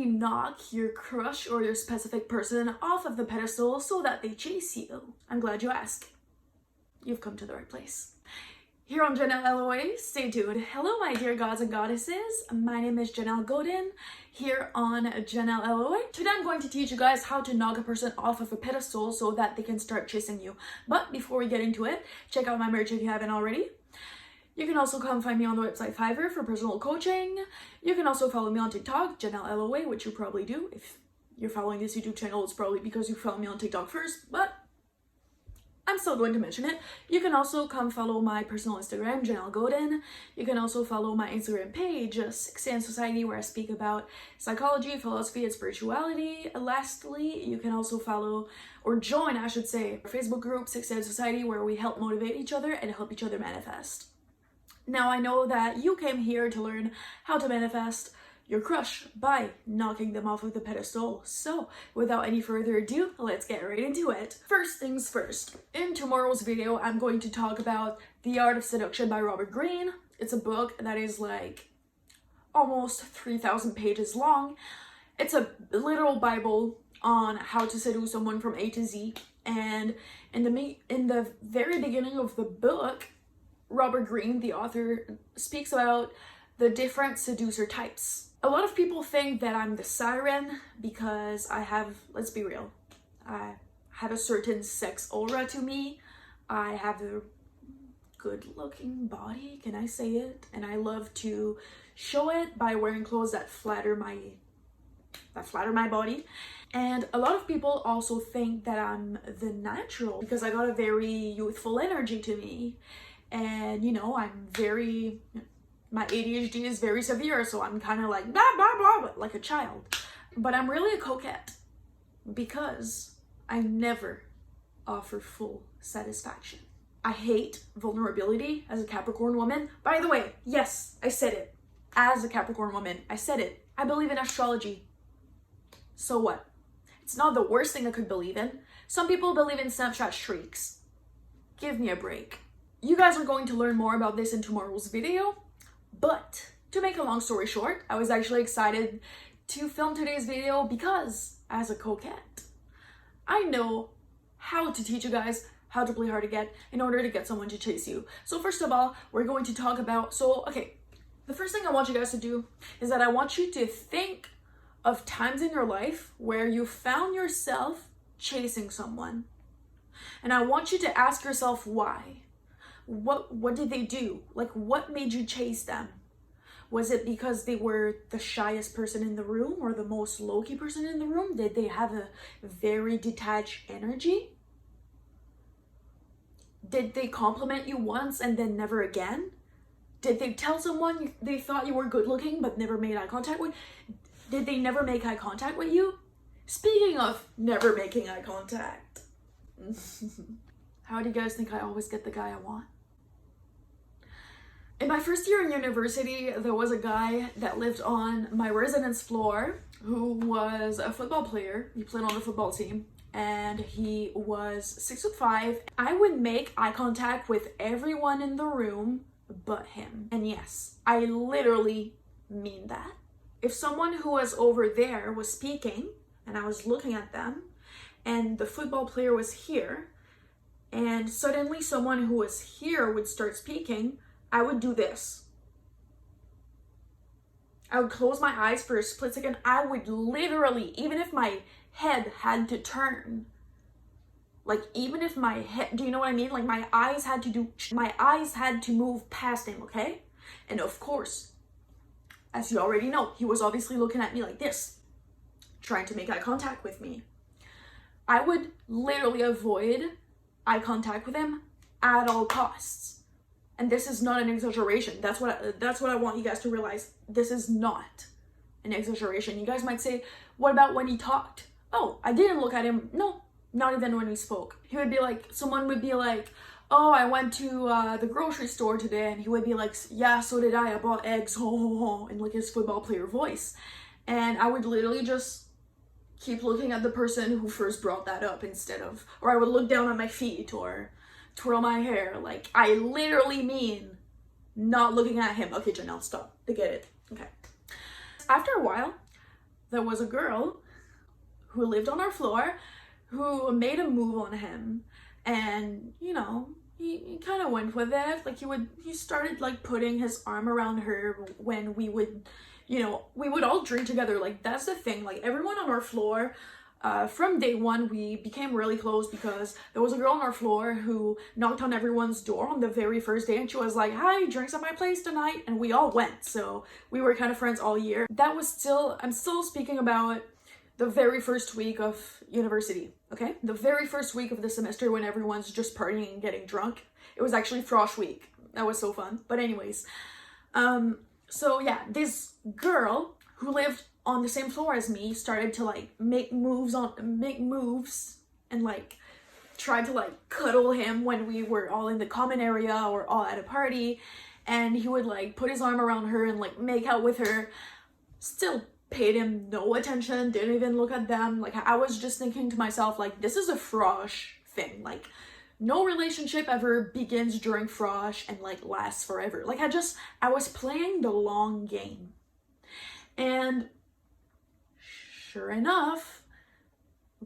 you knock your crush or your specific person off of the pedestal so that they chase you? I'm glad you asked. You've come to the right place. Here on Janelle LOA, stay tuned. Hello, my dear gods and goddesses. My name is Janelle Godin, here on Janelle LOA. Today I'm going to teach you guys how to knock a person off of a pedestal so that they can start chasing you. But before we get into it, check out my merch if you haven't already. You can also come find me on the website Fiverr for personal coaching. You can also follow me on TikTok, Janelle LOA, which you probably do. If you're following this YouTube channel, it's probably because you follow me on TikTok first, but I'm still going to mention it. You can also come follow my personal Instagram, Janelle Godin. You can also follow my Instagram page, Six and Society, where I speak about psychology, philosophy, and spirituality. Lastly, you can also follow, or join, I should say, our Facebook group, Six and Society, where we help motivate each other and help each other manifest. Now, I know that you came here to learn how to manifest your crush by knocking them off of the pedestal. So without any further ado, let's get right into it. First things first, in tomorrow's video, I'm going to talk about The Art of Seduction by Greene. It's a book that is like almost 3,000 pages long. It's a literal Bible on how to seduce someone from A to Z. And in the very beginning of the book, Greene, the author, speaks about the different seducer types. A lot of people think that I'm the siren because I have, let's be real, I have a certain sex aura to me. I have a good looking body, can I say it? And I love to show it by wearing clothes that flatter my body. And a lot of people also think that I'm the natural because I got a very youthful energy to me. And you know, my ADHD is very severe, so I'm kind of like blah, blah, blah, like a child. But I'm really a coquette because I never offer full satisfaction. I hate vulnerability as a Capricorn woman. By the way, yes, I said it. As a Capricorn woman, I said it. I believe in astrology. So what? It's not the worst thing I could believe in. Some people believe in Snapchat streaks. Give me a break. You guys are going to learn more about this in tomorrow's video. But to make a long story short, I was actually excited to film today's video because as a coquette, I know how to teach you guys how to play hard to get in order to get someone to chase you. So first of all, we're going to talk about, the first thing I want you guys to do is that I want you to think of times in your life where you found yourself chasing someone. And I want you to ask yourself why. What did they do? Like, what made you chase them? Was it because they were the shyest person in the room or the most low-key person in the room? Did they have a very detached energy? Did they compliment you once and then never again? Did they tell someone they thought you were good looking but never made eye contact with? Did they never make eye contact with you? Speaking of never making eye contact. How do you guys think I always get the guy I want? In my first year in university, there was a guy that lived on my residence floor who was a football player. He played on the football team and he was 6'5". I would make eye contact with everyone in the room but him. And yes, I literally mean that. If someone who was over there was speaking and I was looking at them and the football player was here, and suddenly someone who was here would start speaking, I would do this. I would close my eyes for a split second. I would literally, even if my head had to turn, like even if my head, do you know what I mean? Like my eyes had to move past him, okay? And of course, as you already know, he was obviously looking at me like this, trying to make eye contact with me. I would literally avoid eye contact with him at all costs. And this is not an exaggeration. That's what I want you guys to realize. This is not an exaggeration. You guys might say, what about when he talked? Oh, I didn't look at him. No, not even when he spoke. He would be like, someone would be like, oh, I went to the grocery store today. And he would be like, yeah, so did I. I bought eggs, ho, ho, ho, in like his football player voice. And I would literally just keep looking at the person who first brought that up or I would look down at my feet or twirl my hair. Like, I literally mean not looking at him. Okay, Janelle, stop. I get it. Okay. After a while, there was a girl who lived on our floor who made a move on him, and you know, he kind of went with it. Like he started like putting his arm around her when we would, you know, we would all drink together. Like that's the thing, like everyone on our floor, from day one we became really close because there was a girl on our floor who knocked on everyone's door on the very first day and she was like, "Hi, drinks at my place tonight," and we all went. So we were kind of friends all year. That was still, I'm still speaking about the very first week of university, okay? The very first week of the semester when everyone's just partying and getting drunk. It was actually frosh week. That was so fun. But anyways, so yeah, this girl who lived on the same floor as me started to like make moves and like tried to like cuddle him when we were all in the common area or all at a party, and he would like put his arm around her and like make out with her. Still paid him no attention, didn't even look at them. Like I was just thinking to myself, like, this is a frosh thing. Like no relationship ever begins during frosh and like lasts forever. Like I was playing the long game. And sure enough,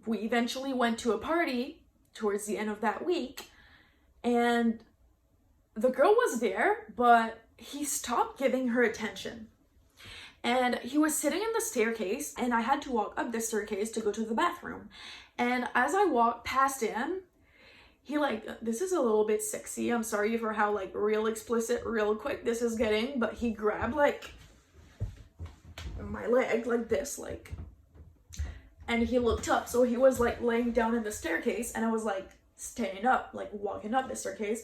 we eventually went to a party towards the end of that week, and the girl was there, but he stopped giving her attention. And he was sitting in the staircase, and I had to walk up the staircase to go to the bathroom. And as I walked past him, he like, this is a little bit sexy. I'm sorry for how like real explicit, real quick this is getting, but he grabbed like my leg like this, like, and he looked up. So he was like laying down in the staircase, and I was like standing up, like walking up the staircase,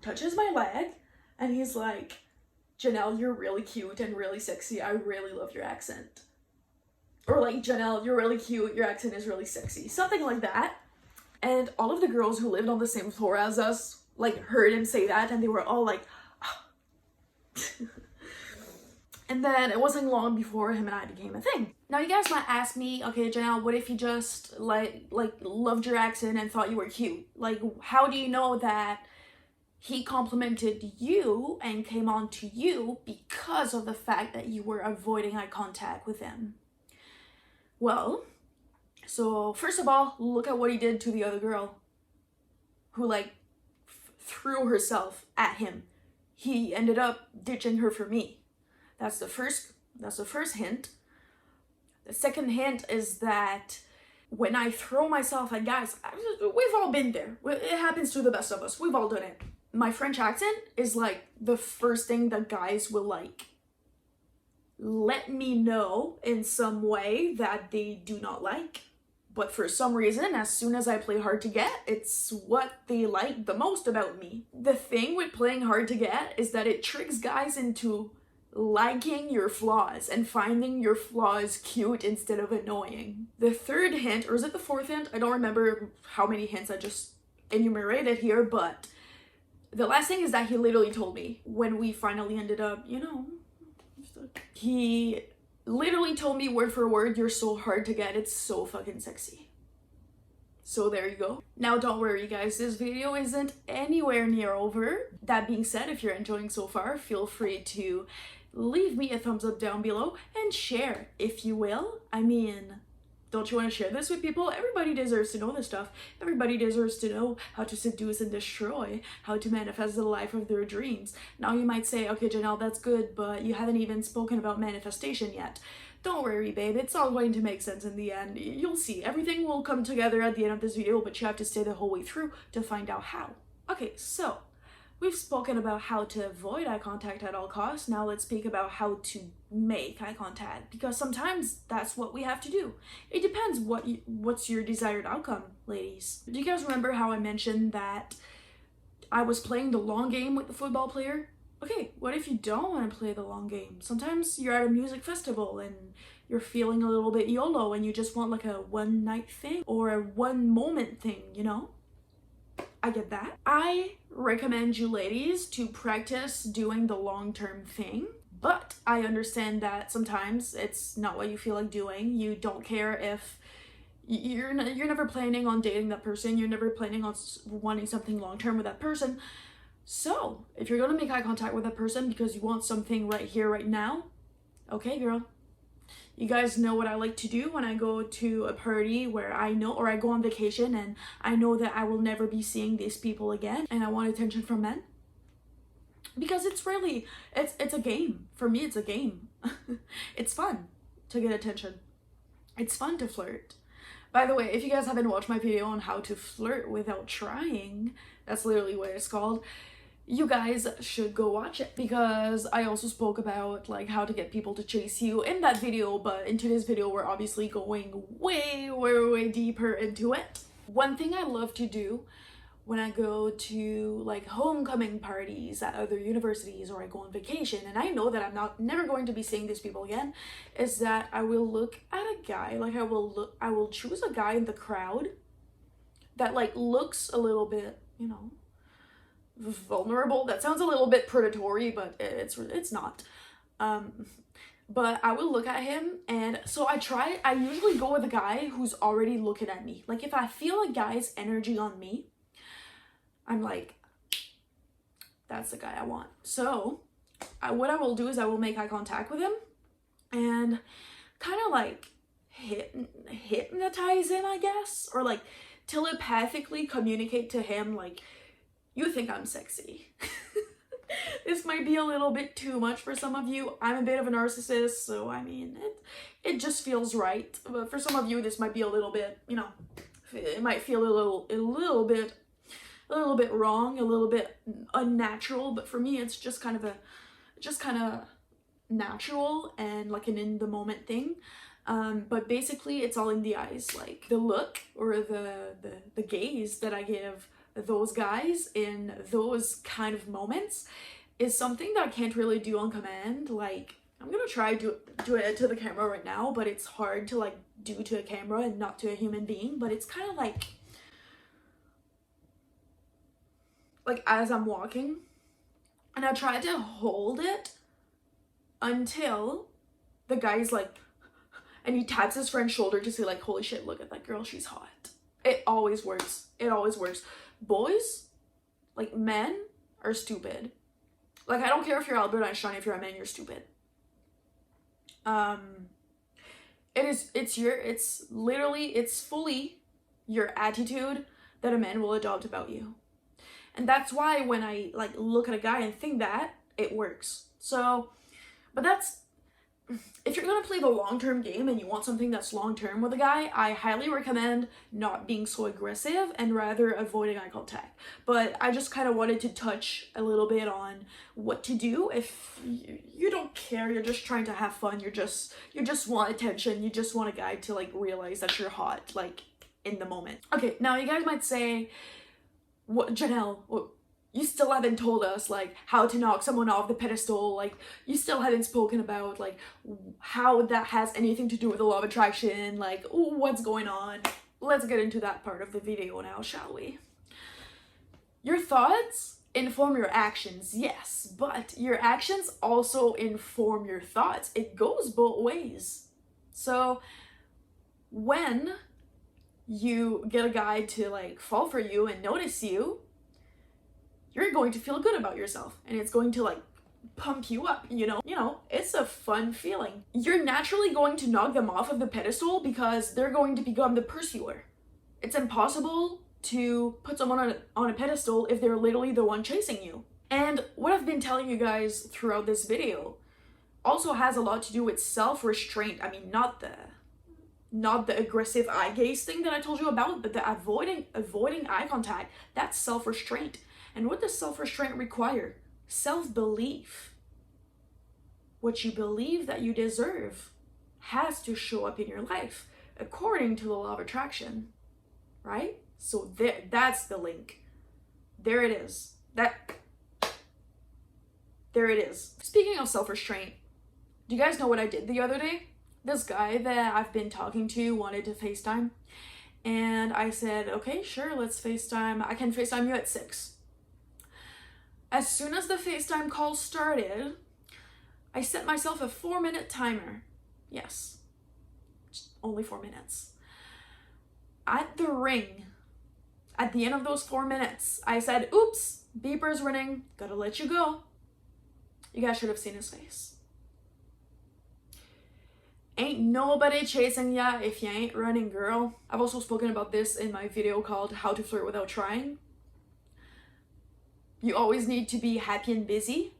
touches my leg, and he's like, "Janelle, you're really cute and really sexy. I really love your accent." Or like, "Janelle, you're really cute. Your accent is really sexy." Something like that. And all of the girls who lived on the same floor as us like heard him say that, and they were all like, oh. And then it wasn't long before him and I became a thing. Now you guys might ask me, okay, Janelle, what if he just like loved your accent and thought you were cute? Like, how do you know that he complimented you and came on to you because of the fact that you were avoiding eye contact with him? Well, so first of all, look at what he did to the other girl who like threw herself at him. He ended up ditching her for me. That's the first hint. The second hint is that when I throw myself at guys, we've all been there. It happens to the best of us. We've all done it. My French accent is like the first thing that guys will like let me know in some way that they do not like. But for some reason, as soon as I play hard to get, it's what they like the most about me. The thing with playing hard to get is that it tricks guys into liking your flaws and finding your flaws cute instead of annoying. The third hint, or is it the fourth hint? I don't remember how many hints I just enumerated here, but the last thing is that he literally told me when we finally ended up, you know, he literally told me word for word, "You're so hard to get, it's so fucking sexy." So there you go. Now don't worry guys, this video isn't anywhere near over. That being said, if you're enjoying so far, feel free to leave me a thumbs up down below and share if you will. I mean, don't you want to share this with people? Everybody deserves to know this stuff. Everybody deserves to know how to seduce and destroy, how to manifest the life of their dreams. Now you might say, okay, Janelle, that's good, but you haven't even spoken about manifestation yet. Don't worry, babe. It's all going to make sense in the end. You'll see. Everything will come together at the end of this video, but you have to stay the whole way through to find out how. Okay, so we've spoken about how to avoid eye contact at all costs. Now let's speak about how to make eye contact, because sometimes that's what we have to do. It depends what's your desired outcome, ladies. Do you guys remember how I mentioned that I was playing the long game with the football player? Okay, what if you don't want to play the long game? Sometimes you're at a music festival and you're feeling a little bit YOLO and you just want like a one night thing or a one moment thing, you know? I get that. I recommend you ladies to practice doing the long-term thing, but I understand that sometimes it's not what you feel like doing. You don't care if you're never planning on dating that person. You're never planning on wanting something long-term with that person. So if you're gonna make eye contact with that person because you want something right here, right now, okay, girl, You guys know what I like to do when I go to a party where I know, or I go on vacation and I know that I will never be seeing these people again, and I want attention from men. Because it's really, it's a game. For me, it's a game. It's fun to get attention. It's fun to flirt. By the way, if you guys haven't watched my video on how to flirt without trying, that's literally what it's called, you guys should go watch it, because I also spoke about like how to get people to chase you in that video, but in today's video we're obviously going way deeper into it. One thing I love to do when I go to like homecoming parties at other universities, or I go on vacation and I know that I'm never going to be seeing these people again, is that I will look at a guy, like I will choose a guy in the crowd that like looks a little bit, you know, vulnerable. That sounds a little bit predatory, but it's not. But I will look at him, and so I usually go with a guy who's already looking at me. Like if I feel a guy's energy on me, I'm like, that's the guy I want. So what I will do is I will make eye contact with him and kind of like hypnotize him, I guess, or like telepathically communicate to him like, you think I'm sexy. This might be a little bit too much for some of you. I'm a bit of a narcissist, so I mean, it just feels right. But for some of you, this might be a little bit, you know, it might feel a little bit wrong, a little bit unnatural. But for me, it's just kind of natural and like an in the moment thing. But basically, it's all in the eyes, like the look or the gaze that I give those guys in those kind of moments is something that I can't really do on command. Like I'm gonna try do it to the camera right now, but it's hard to like do to a camera and not to a human being. But it's kind of like as I'm walking, and I try to hold it until the guy's like, and he taps his friend's shoulder to say like, holy shit, look at that girl, she's hot. It always works. It always works. Boys, like men, are stupid. Like I don't care if you're Albert Einstein, if you're a man, you're stupid. It's fully your attitude that a man will adopt about you. And that's why when I like look at a guy and think that, it works. So, but that's, if you're gonna play the long-term game and you want something that's long-term with a guy, I highly recommend not being so aggressive and rather avoiding eye contact. But I just kind of wanted to touch a little bit on what to do if you don't care, you're just trying to have fun, you just want attention, you just want a guy to like realize that you're hot, like in the moment. Okay, now you guys might say, what, Janelle, you still haven't told us like how to knock someone off the pedestal, like you still haven't spoken about like how that has anything to do with the law of attraction, like what's going on. Let's get into that part of the video now, shall we? Your thoughts inform your actions, yes, but your actions also inform your thoughts. It goes both ways. So when you get a guy to like fall for you and notice you, you're going to feel good about yourself, and it's going to like pump you up, you know, it's a fun feeling. You're naturally going to knock them off of the pedestal because they're going to become the pursuer. It's impossible to put someone on a pedestal if they're literally the one chasing you. And what I've been telling you guys throughout this video also has a lot to do with self-restraint. I mean, not the aggressive eye gaze thing that I told you about, but the avoiding eye contact. That's self-restraint. And what does self-restraint require? Self-belief. What you believe that you deserve has to show up in your life according to the law of attraction, right? So that's the link. There it is. There it is. Speaking of self-restraint, do you guys know what I did the other day? This guy that I've been talking to wanted to FaceTime, and I said, okay, sure, let's FaceTime. I can FaceTime you at 6. As soon as the FaceTime call started, I set myself a 4-minute timer. Yes, only 4 minutes. At the ring, at the end of those 4 minutes, I said, oops, beeper's ringing, gotta let you go. You guys should have seen his face. Ain't nobody chasing ya if you ain't running, girl. I've also spoken about this in my video called How to Flirt Without Trying. You always need to be happy and busy.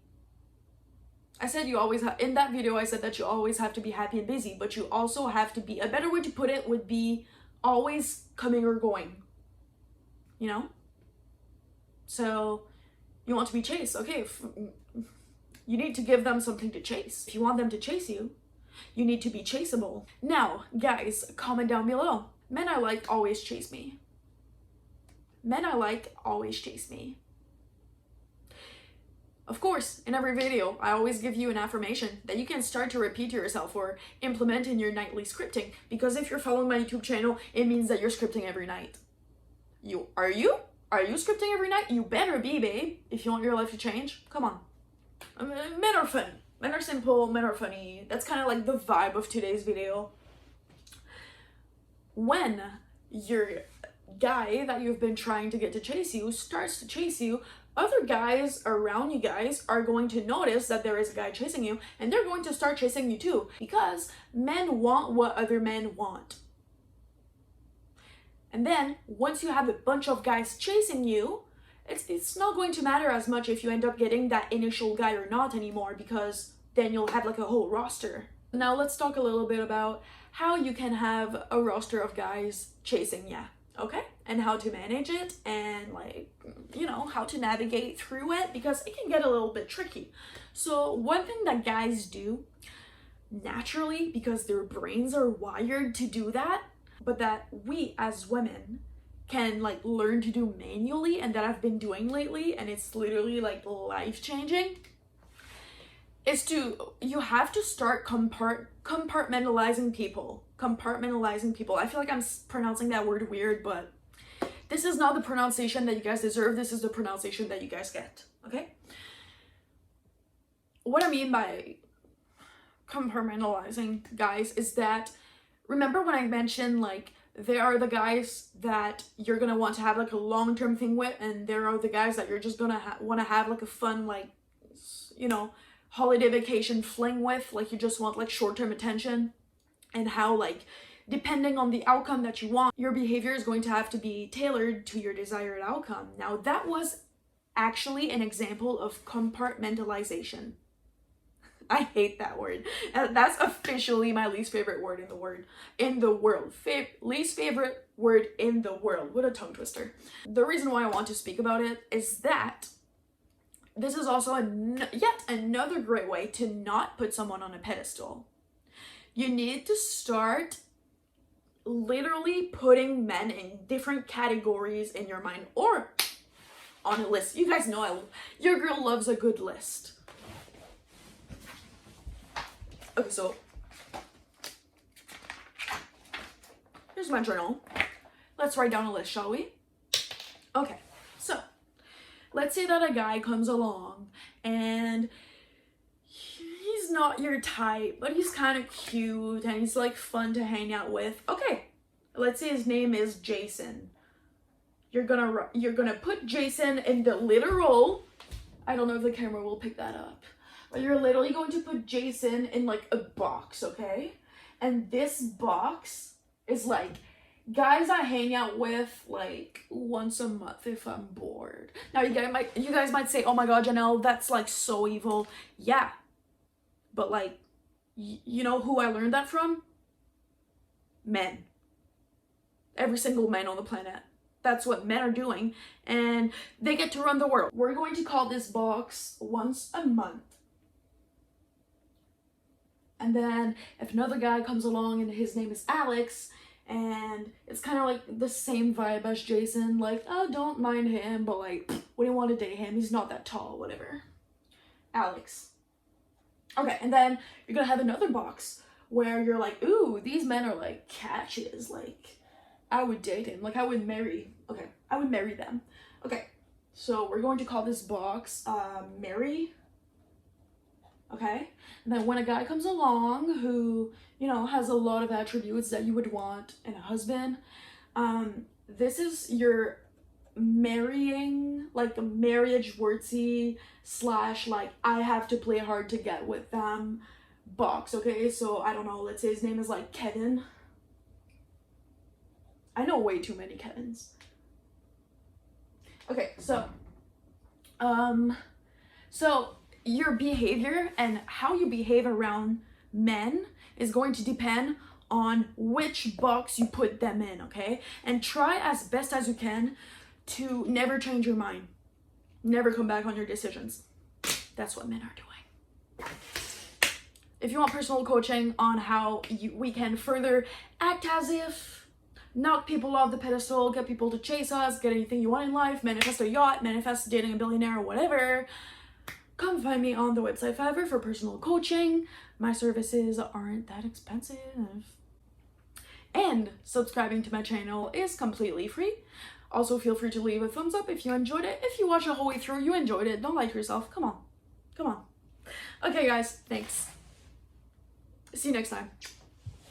I said you always have, in that video I said that you always have to be happy and busy, but you also have to be, a better way to put it would be always coming or going, you know? So you want to be chased, okay, you need to give them something to chase. If you want them to chase you, you need to be chaseable. Now, guys, comment down below. Men I like always chase me. Men I like always chase me. Of course, in every video, I always give you an affirmation that you can start to repeat to yourself or implement in your nightly scripting. Because if you're following my YouTube channel, it means that you're scripting every night. Are you scripting every night? You better be, babe, if you want your life to change. Come on. Men are fun. Men are simple, men are funny. That's kind of like the vibe of today's video. When your guy that you've been trying to get to chase you starts to chase you, other guys around you guys are going to notice that there is a guy chasing you, and they're going to start chasing you too, because men want what other men want. And then once you have a bunch of guys chasing you, it's not going to matter as much if you end up getting that initial guy or not anymore, because then you'll have like a whole roster. Now let's talk a little bit about how you can have a roster of guys chasing ya, okay? And how to manage it, and like, you know, how to navigate through it, because it can get a little bit tricky. So one thing that guys do naturally, because their brains are wired to do that, but that we as women can like learn to do manually, and that I've been doing lately, and it's literally like life-changing, is you have to start compartmentalizing people. Compartmentalizing people. I feel like I'm pronouncing that word weird, but this is not the pronunciation that you guys deserve. This is the pronunciation that you guys get, okay? What I mean by compartmentalizing, guys, is that, remember when I mentioned like there are the guys that you're gonna want to have like a long-term thing with, and there are the guys that you're just gonna want to have like a fun, like, you know, holiday vacation fling with, like you just want like short-term attention, and how like depending on the outcome that you want, your behavior is going to have to be tailored to your desired outcome. Now that was actually an example of compartmentalization. I hate that word. That's officially my least favorite word in the world. Least favorite word in the world. What a tongue twister. The reason why I want to speak about it is that this is also yet another great way to not put someone on a pedestal. You need to start literally putting men in different categories in your mind, or on a list. You guys know your girl loves a good list. Okay, so here's my journal. Let's write down a list, shall we? Okay, so let's say that a guy comes along and he's not your type, but he's kind of cute and he's like fun to hang out with. Okay, let's say his name is Jason. You're gonna put Jason in the literal, I don't know if the camera will pick that up, but you're literally going to put Jason in like a box, okay? And this box is like guys I hang out with like once a month if I'm bored. Now you guys might say, oh my god, Janelle, that's like so evil. Yeah, but like, you know who I learned that from? Men. Every single man on the planet. That's what men are doing, and they get to run the world. We're going to call this box once a month. And then if another guy comes along and his name is Alex, and it's kind of like the same vibe as Jason, like, oh, don't mind him, but like, we don't want to date him, he's not that tall, whatever. Alex. Okay, and then you're gonna have another box where you're like, ooh, these men are like catches, like, I would date him, like I would marry them. Okay, so we're going to call this box Mary. Okay, and then when a guy comes along who, you know, has a lot of attributes that you would want in a husband, this is your marrying, like a marriage wordsy / like I have to play hard to get with them box, okay? So I don't know, let's say his name is like Kevin. I know way too many Kevins. Okay, so your behavior and how you behave around men is going to depend on which box you put them in, okay? And try as best as you can to never change your mind. Never come back on your decisions. That's what men are doing. If you want personal coaching on how we can further act as if, knock people off the pedestal, get people to chase us, get anything you want in life, manifest a yacht, manifest dating a billionaire, whatever, come find me on the website Fiverr for personal coaching. My services aren't that expensive. And subscribing to my channel is completely free. Also, feel free to leave a thumbs up if you enjoyed it. If you watched the whole way through, you enjoyed it. Don't lie to yourself. Come on. Come on. Okay, guys. Thanks. See you next time.